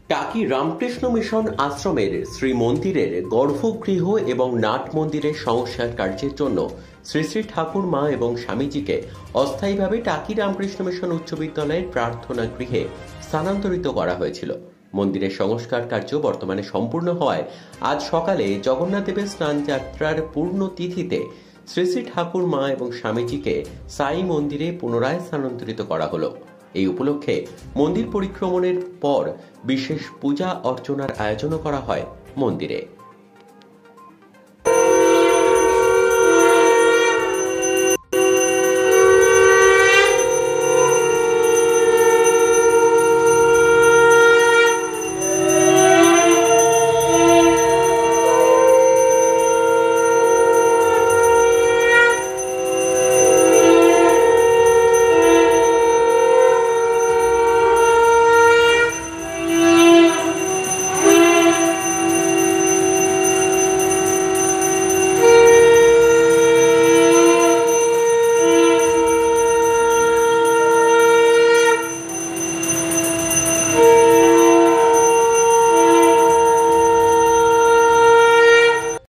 টাকি রামকৃষ্ণ মিশন আশ্রমের শ্রী মন্দিরের গর্ভগৃহ এবং নাট মন্দিরের সংস্কার কার্যের জন্য শ্রী শ্রী ঠাকুর মা এবং স্বামীজিকে অস্থায়ীভাবে টাকি রামকৃষ্ণ মিশন উচ্চ বিদ্যালয়ের প্রার্থনা গৃহে স্থানান্তরিত করা হয়েছিল। মন্দিরের সংস্কার কার্য বর্তমানে সম্পূর্ণ হওয়ায় আজ সকালে জগন্নাথ দেবের স্নান যাত্রার পূর্ণ তিথিতে শ্রী শ্রী ঠাকুর মা এবং স্বামীজিকে সাই মন্দিরে পুনরায় স্থানান্তরিত করা হলো। এই উপলক্ষে মন্দির পরিক্রমণের পর বিশেষ পূজা অর্চনার আয়োজন করা হয় মন্দিরে।